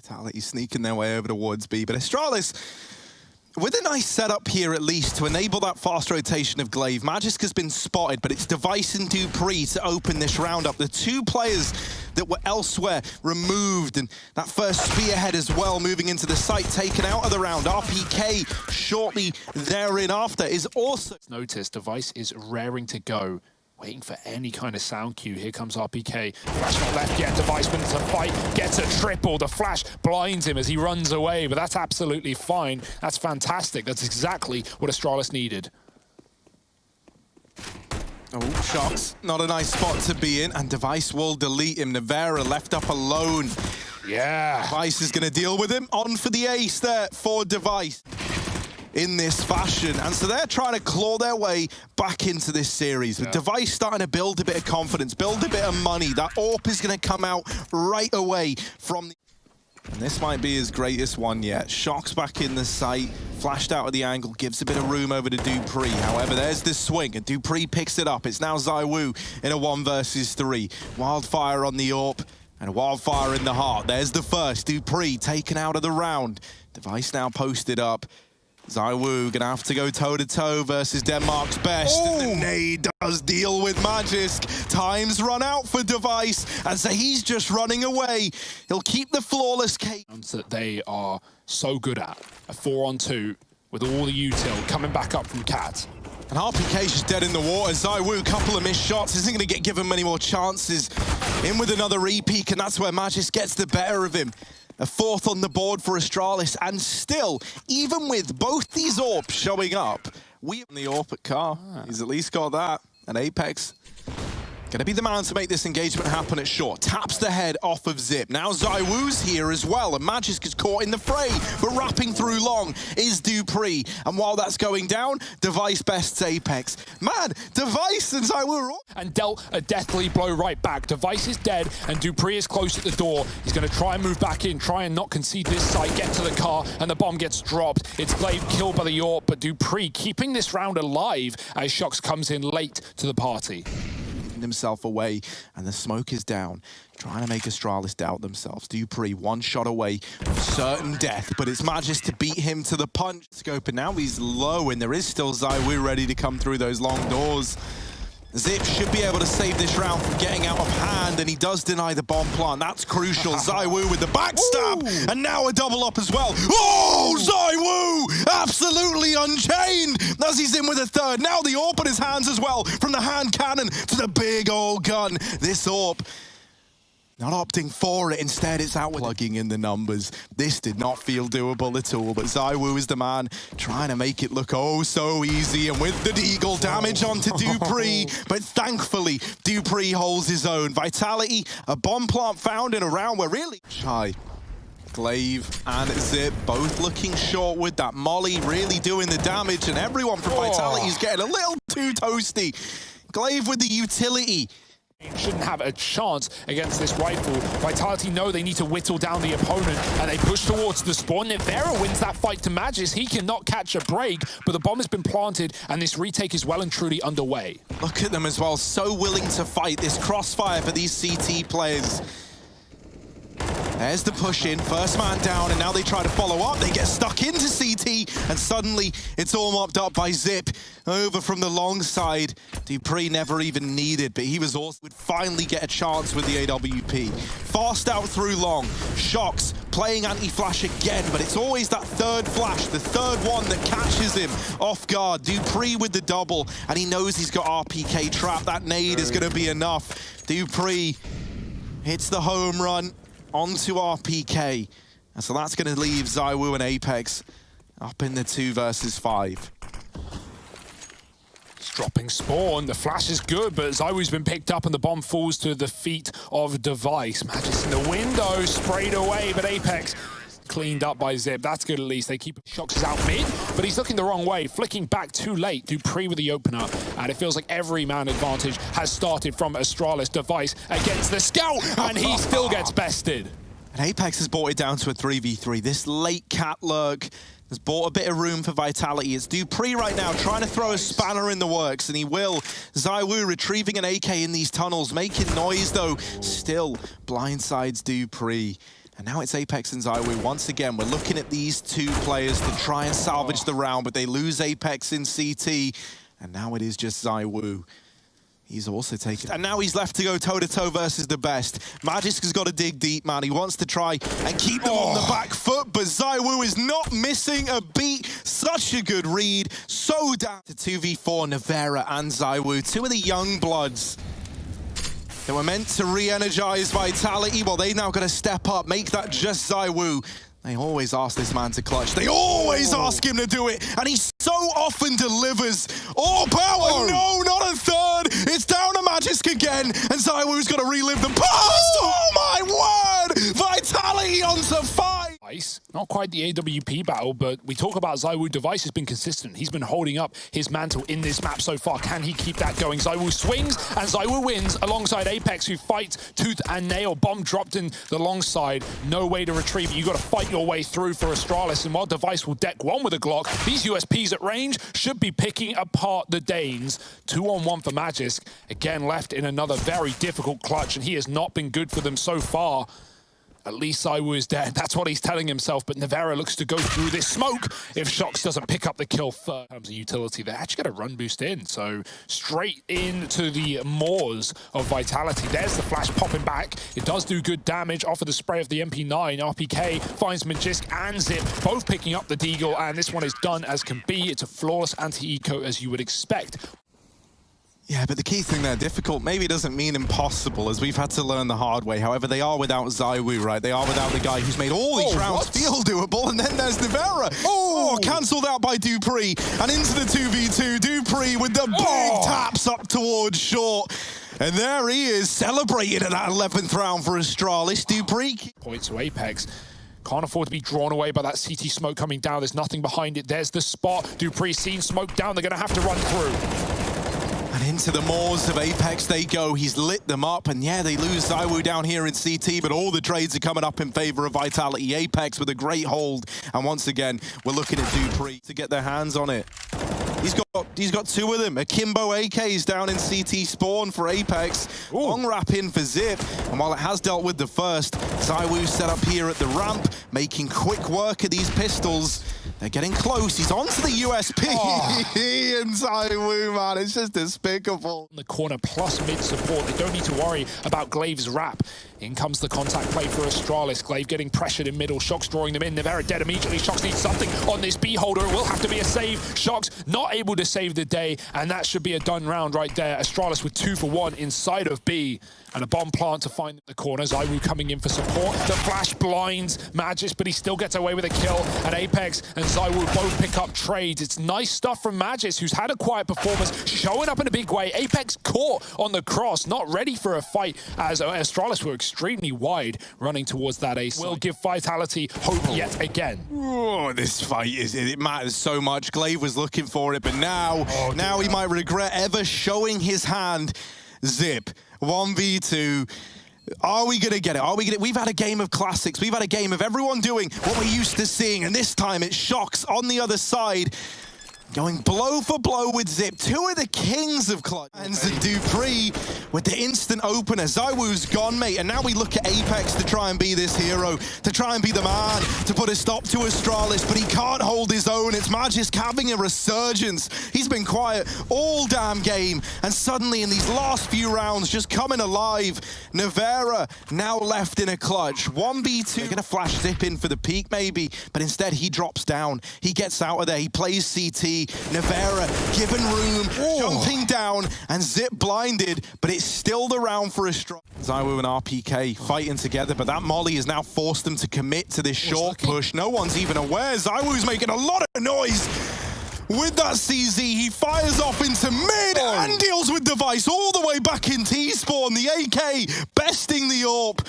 Vitality sneaking their way over towards B, but Astralis, with a nice setup here at least to enable that fast rotation of Glaive. Magisk has been spotted, but it's Device and dupreeh to open this round up. The two players that were elsewhere removed, and that first spearhead as well moving into the site taken out of the round. RPK shortly therein after is also... Notice Device is raring to go, waiting for any kind of sound cue. Here comes RPK. Flash not left yet. Device wins the fight, gets a triple. The flash blinds him as he runs away, but that's absolutely fine. That's fantastic. That's exactly what Astralis needed. Oh, Shocks. Not a nice spot to be in, and Device will delete him. Navera left up alone. Yeah. Device is going to deal with him. On for the ace there for Device in this fashion, and so they're trying to claw their way back into this series. With Device starting to build a bit of confidence, build a bit of money. That AWP is going to come out right away from the... And this might be his greatest one yet. Shocks back in the sight, flashed out of the angle, gives a bit of room over to dupreeh. However, there's this swing, and dupreeh picks it up. It's now zywoo in a 1 versus 3. Wildfire on the AWP, and a wildfire in the heart. There's the first. dupreeh taken out of the round. Device now posted up. zywoo gonna have to go toe-to-toe versus Denmark's best. Oh. And the nade does deal with Magisk. Time's run out for Device, and so he's just running away. He'll keep the flawless cake. That they are so good at. A 4-on-2 with all the util coming back up from Cat. And RPK's just dead in the water. zywoo, a couple of missed shots, isn't going to get given many more chances. In with another repeat, and that's where Magisk gets the better of him. A 4th on the board for Astralis, and still, even with both these AWPs showing up, we on the AWP at Car. He's at least got that. And Apex gonna be the man to make this engagement happen at short. Taps the head off of Zip. Now zywoo's here as well, and Magisk is caught in the fray, but wrapping through long is dupreeh. And while that's going down, Device bests Apex. Man, Device and zywoo are all... And dealt a deathly blow right back. Device is dead, and dupreeh is close at the door. He's going to try and move back in, try and not concede this site, get to the car, and the bomb gets dropped. It's Glaive killed by the AWP, but dupreeh keeping this round alive as Shocks comes in late to the party. Himself away, and the smoke is down, trying to make Astralis doubt themselves. dupreeh 1 shot away from certain death, but it's Magisk to beat him to the punch. Scope, and now he's low, and there is still zywoo ready to come through those long doors. Zip should be able to save this round from getting out of hand, and he does deny the bomb plant. That's crucial. zywoo with the backstab, and now a double up as well. Oh, zywoo! Absolutely unchained as he's in with a 3rd. Now the AWP in his hands as well, from the hand cannon to the big old gun. This AWP not opting for it, instead it's out with plugging in the numbers. This did not feel doable at all, but zywoo is the man trying to make it look oh so easy, and with the deagle damage onto dupreeh, but thankfully dupreeh holds his own. Vitality, a bomb plant found in a round where really shy. Glaive and Zip both looking short with that molly, really doing the damage, and everyone from Vitality is getting a little too toasty. Glaive with the utility. Shouldn't have a chance against this rifle. Vitality know they need to whittle down the opponent, and they push towards the spawn. Nivera wins that fight to Magisk. He cannot catch a break, but the bomb has been planted, and this retake is well and truly underway. Look at them as well, so willing to fight. This crossfire for these CT players. There's the push in, first man down, and now they try to follow up. They get stuck into CT, and suddenly it's all mopped up by Zip. Over from the long side. dupreeh never even needed, but he was also would finally get a chance with the AWP. Fast out through long. Shocks playing anti-flash again, but it's always that 3rd flash, the 3rd one that catches him off guard. dupreeh with the double, and he knows he's got RPK trapped. That nade is going to be enough. dupreeh hits the home run onto RPK, and so that's going to leave zywoo and Apex up in the 2 versus 5. Dropping spawn, the flash is good, but zywoo's been picked up and the bomb falls to the feet of Device. Magisk in the window, sprayed away, but Apex cleaned up by Zip. That's good at least. They keep Shocks out mid, but he's looking the wrong way, flicking back too late. dupreeh with the opener, and it feels like every man advantage has started from Astralis. Device against the scout, and he still gets bested. And Apex has brought it down to a 3v3. This late cat lurk has bought a bit of room for Vitality. It's dupreeh right now trying to throw a spanner in the works, and he will. zywoo retrieving an AK in these tunnels, making noise though. Still blindsides dupreeh. And now it's Apex and zywoo. Once again, we're looking at these two players to try and salvage the round, but they lose Apex in CT. And now it is just zywoo. He's also taken... And now he's left to go toe-to-toe versus the best. Magisk has got to dig deep, man. He wants to try and keep them on the back foot, but zywoo is not missing a beat. Such a good read. So down to 2v4, Nevera and zywoo. Two of the young bloods that were meant to re-energize Vitality. Well, they now got to step up, make that just zywoo. They always ask this man to clutch. They always ask him to do it, and he so often delivers. All power, no, not a third. It's down to Magisk again, and zywoo's got to relive the past. Oh my word! Vitality onto 5. Not quite the AWP battle, but we talk about zywoo. Device has been consistent. He's been holding up his mantle in this map so far. Can he keep that going? zywoo swings, and zywoo wins alongside Apex, who fights tooth and nail. Bomb dropped in the long side. No way to retrieve it. You got to fight your way through for Astralis, and while Device will deck one with a Glock, these USPs at range should be picking apart the Danes. 2-on-1 for Magisk. Again, left in another very difficult clutch, and he has not been good for them so far. At least zywoo is dead. That's what he's telling himself. But Nevera looks to go through this smoke if Shox doesn't pick up the kill third. In terms of utility, they actually got a run boost in. So straight into the maws of Vitality. There's the flash popping back. It does do good damage off of the spray of the MP9. RPK finds Magisk and Zip, both picking up the Deagle. And this one is done as can be. It's a flawless anti-eco as you would expect. Yeah, but the key thing there, difficult, maybe doesn't mean impossible, as we've had to learn the hard way. However, they are without zywoo, right? They are without the guy who's made all these rounds feel doable, and then there's Nevera. Cancelled out by dupreeh, and into the 2v2. dupreeh with the big taps up towards short. And there he is, celebrating at that 11th round for Astralis. dupreeh. Point to Apex. Can't afford to be drawn away by that CT smoke coming down. There's nothing behind it. There's the spot. dupreeh seen smoke down. They're going to have to run through. And into the maws of Apex they go. He's lit them up, and yeah, they lose zywoo down here in CT, but all the trades are coming up in favor of Vitality. Apex with a great hold, and once again, we're looking at dupreeh to get their hands on it. He's got two of them. Akimbo AKs down in CT spawn for Apex. Long wrap in for Zip, and while it has dealt with the first, zywoo set up here at the ramp, making quick work of these pistols. They're getting close. He's onto the USP. And zywoo, man, it's just despicable. In the corner plus mid support. They don't need to worry about Glaive's wrap. In comes the contact play for Astralis. Glaive getting pressured in middle. Shox drawing them in. Nevera dead immediately. Shox needs something on this B holder. It will have to be a save. Shox not able to save the day, and that should be a done round right there. Astralis with 2 for 1 inside of B. And a bomb plant to find the corner. zywoo coming in for support. The flash blinds Magisk, but he still gets away with a kill. And Apex and zywoo both pick up trades. It's nice stuff from Magisk, who's had a quiet performance, showing up in a big way. Apex caught on the cross, not ready for a fight, as Astralis were extremely wide, running towards that ace. Will give Vitality hope yet again. Oh, this fight, it matters so much. Glaive was looking for it, but now he might regret ever showing his hand. Zip, 1v2. Are we going to get it? We've had a game of classics. We've had a game of everyone doing what we're used to seeing, and this time it's Shox on the other side, going blow for blow with Zip. Two of the kings of clutch. And dupreeh with the instant opener. zywoo's gone, mate. And now we look at Apex to try and be this hero, to try and be the man, to put a stop to Astralis, but he can't hold his own. It's Magisk having a resurgence. He's been quiet all damn game, and suddenly in these last few rounds, just coming alive. Nevera now left in a clutch. 1v2. They're gonna flash Zip in for the peak maybe, but instead he drops down. He gets out of there. He plays CT. Nevera given room, jumping down, and Zip blinded, but it's still the round for Astralis. zywoo and RPK fighting together, but that molly has now forced them to commit to this short push. No one's even aware. zywoo's making a lot of noise. With that CZ, he fires off into mid and deals with Device all the way back in T-spawn. The AK besting the AWP.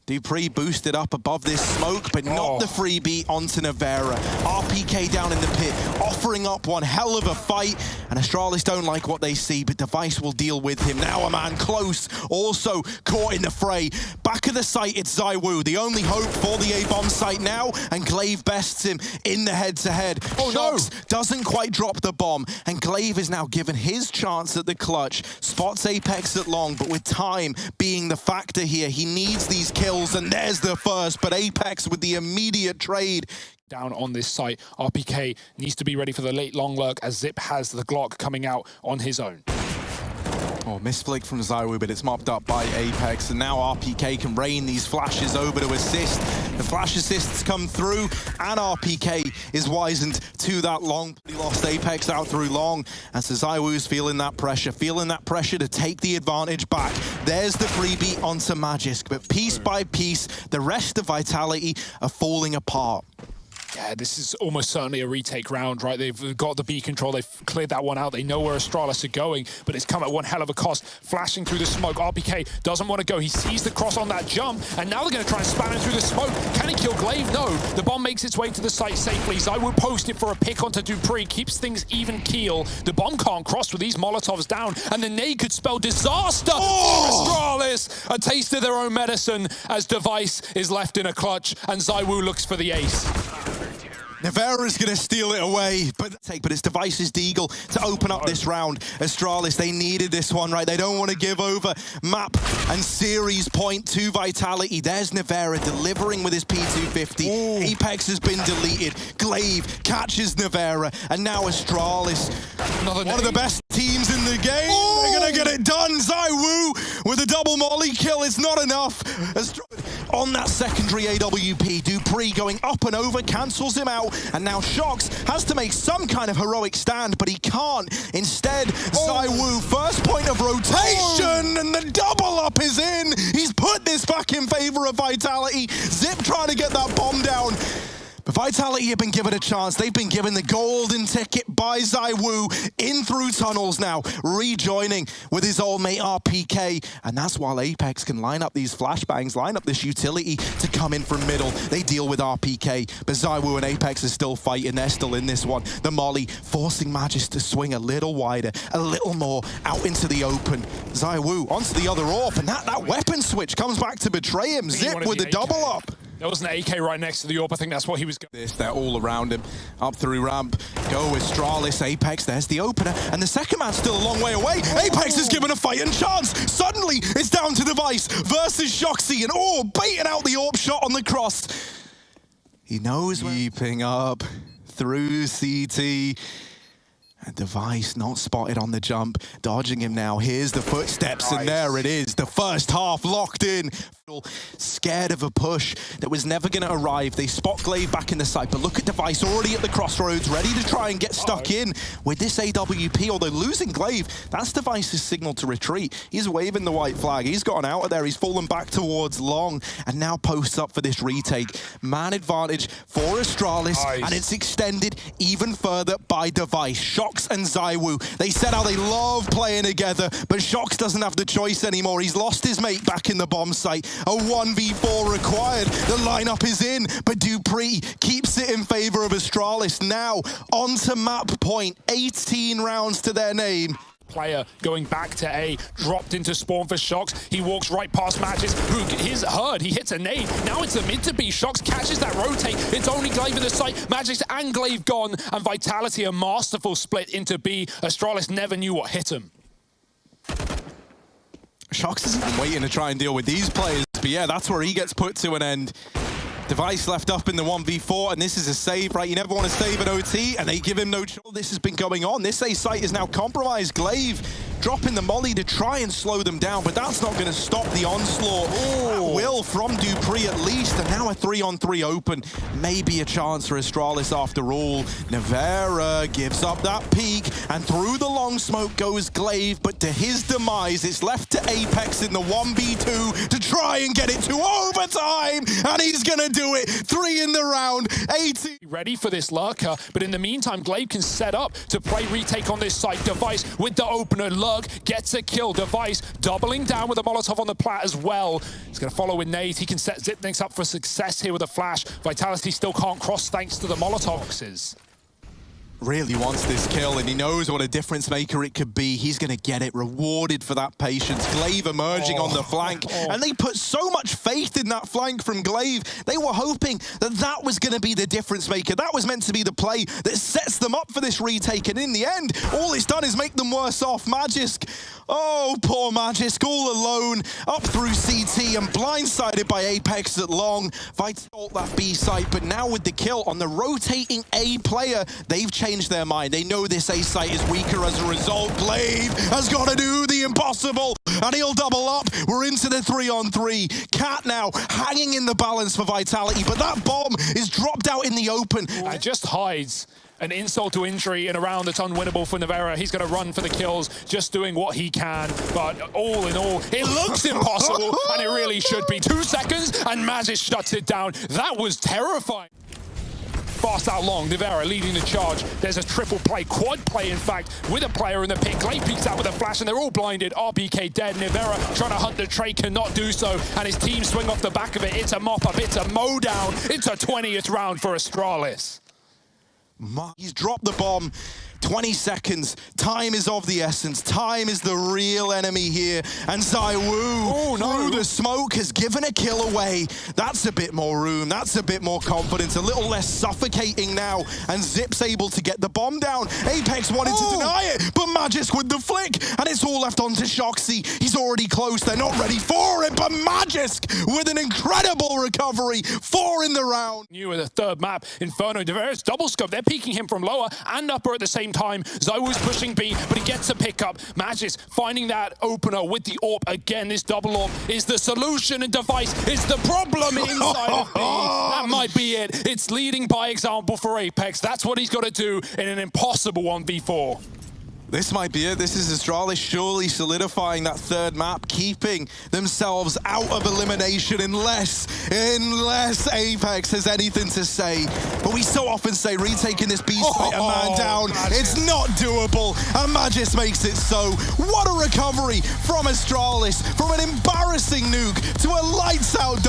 dupreeh boosted up above this smoke, but not the freebie onto Nevera. RPK down in the pit, offering up one hell of a fight, and Astralis don't like what they see, but Device will deal with him. Now a man close, also caught in the fray. Back of the site, it's zywoo, the only hope for the A-bomb site now, and Glaive bests him in the head-to-head. Shox doesn't quite drop the bomb, and Glaive is now given his chance at the clutch. Spots Apex at long, but with time being the factor here, he needs these kills. kills, and there's the first, but Apex with the immediate trade. Down on this site, RPK needs to be ready for the late long lurk as Zip has the Glock coming out on his own. Oh, misflick from zywoo, but it's mopped up by Apex, and now RPK can rain these flashes over to assist. The flash assists come through, and RPK is wizened to that long. He lost Apex out through long, and so zywoo's feeling that pressure to take the advantage back. There's the freebie onto Magisk, but piece by piece, the rest of Vitality are falling apart. Yeah, this is almost certainly a retake round, right? They've got the B control, they've cleared that one out, they know where Astralis are going, but it's come at one hell of a cost. Flashing through the smoke, RPK doesn't want to go, he sees the cross on that jump, and now they're going to try and spam him through the smoke. Can he kill Glaive? No. The bomb makes its way to the site safely. zywoo post it for a pick onto Dupree, keeps things even keel. The bomb can't cross with these Molotovs down, and the nade could spell disaster for Astralis. A taste of their own medicine as Device is left in a clutch, and zywoo looks for the ace. Nevera's going to steal it away, but it's Device's Deagle to open up this round. Astralis, they needed this one, right? They don't want to give over map and series point to Vitality. There's Nevera delivering with his P250. Ooh. Apex has been deleted. Glaive catches Nevera, and now Astralis, one of the best teams in the game. Ooh. They're going to get it done. zywoo with a double molly kill. It's not enough. On that secondary AWP, Dupree going up and over, cancels him out, and now Shox has to make some kind of heroic stand, but he can't. Instead, zywoo, first point of rotation, and the double up is in. He's put this back in favor of Vitality. Zip trying to get that bomb down. But Vitality have been given a chance. They've been given the golden ticket by zywoo in through tunnels now, rejoining with his old mate RPK. And that's while Apex can line up these flashbangs, line up this utility to come in from middle. They deal with RPK, but zywoo and Apex are still fighting. They're still in this one. The molly forcing Magisk to swing a little wider, a little more out into the open. zywoo onto the other AWP, and that weapon switch comes back to betray him. Zip with the double up. There was an AK right next to the AWP. I think that's what he was going. They're all around him. Up through ramp. Go with Astralis. Apex, there's the opener. And the second man's still a long way away. Apex is given a fighting chance. Suddenly, it's down to Device versus Shoxy. And baiting out the AWP shot on the cross. He knows keeping up through CT. And Device not spotted on the jump, dodging him now. Here's the footsteps, and there it is. The first half locked in. Scared of a push that was never going to arrive. They spot Glaive back in the site, but look at Device already at the crossroads, ready to try and get stuck in with this AWP. Although losing Glaive, that's Device's signal to retreat. He's waving the white flag. He's gotten out of there. He's fallen back towards long, and now posts up for this retake. Man advantage for Astralis, and it's extended even further by Device. Shox and zywoo, they said how they love playing together, but Shox doesn't have the choice anymore. He's lost his mate back in the bomb site. A 1v4 required. The lineup is in, but Dupree keeps it in favor of Astralis. Now onto map point. 18 rounds to their name. Player going back to A, dropped into spawn for Shox. He walks right past Magisk, who is heard. He hits a nade. Now it's a mid to B. Shox catches that rotate. It's only Glaive in the site. Magisk and Glaive gone, and Vitality a masterful split into B. Astralis never knew what hit him. Shox isn't even waiting to try and deal with these players, but yeah, that's where he gets put to an end. Device left up in the 1v4, and this is a save, right? You never want to save an OT, and they give him no choice. This has been going on. This A site is now compromised. Glaive dropping the molly to try and slow them down, but that's not going to stop the onslaught. That will from Dupree at least, and now a 3-on-3 open. Maybe a chance for Astralis after all. Nevera gives up that peak, and through the long smoke goes Glaive, but to his demise, it's left to Apex in the 1v2 to try and get it to overtime, and he's going to do it. 3 in the round. 80. Ready for this lurker, but in the meantime, Glaive can set up to play retake on this site. Device with the opener. Lurk gets a kill. Device doubling down with a Molotov on the plat as well. He's going to follow with nades. He can set Zipnix up for success here with a flash. Vitality still can't cross thanks to the Molotov boxes. really wants this kill, and he knows what a difference maker it could be. He's going to get it, rewarded for that patience. Glaive emerging on the flank, and they put so much faith in that flank from Glaive. They were hoping that that was going to be the difference maker. That was meant to be the play that sets them up for this retake, and in the end, all it's done is make them worse off. Magisk, oh, poor Magisk, all alone, up through CT and blindsided by Apex at long. Vital that B site, but now with the kill on the rotating A player, they've changed their mind. They know this A site is weaker as a result. Glaive has got to do the impossible, and he'll double up. We're into the 3-on-3. Cat now hanging in the balance for Vitality, but that bomb is dropped out in the open. It just hides an insult to injury and a round that's unwinnable for Navera. He's going to run for the kills, just doing what he can. But all in all, it looks impossible, and it really should be. 2 seconds, and Magisk shuts it down. That was terrifying. Fast out long, Navera leading the charge. There's a triple play, quad play in fact, with a player in the pick. Glaive peeks out with a flash and they're all blinded. RBK dead. Navera trying to hunt the trade, cannot do so, and his team swing off the back of it. It's a mop up, it's a mow down. It's a 20th round for Astralis. He's dropped the bomb. 20 seconds. Time is of the essence. Time is the real enemy here. And zywoo, through the smoke, has given a kill away. That's a bit more room. That's a bit more confidence. A little less suffocating now. And Zip's able to get the bomb down. Apex wanted to deny it, but Magisk with the flick. And it's all left on to Shoxy. He's already close. They're not ready for it, but Magisk with an incredible recovery. 4 in the round. New with a third map. Inferno, Navera's double scope. They're peeking him from lower and upper at the same time. zywoo's pushing B, but he gets a pickup. Magisk finding that opener with the AWP. Again, this double AWP is the solution, and Device is the problem inside of B. That might be it. It's leading by example for Apex. That's what he's got to do in an impossible 1v4. This might be it. This is Astralis surely solidifying that third map, keeping themselves out of elimination unless Apex has anything to say. But we so often say retaking this B site a man down, it's not doable, and Magisk makes it so. What a recovery from Astralis, from an embarrassing nuke to a lights out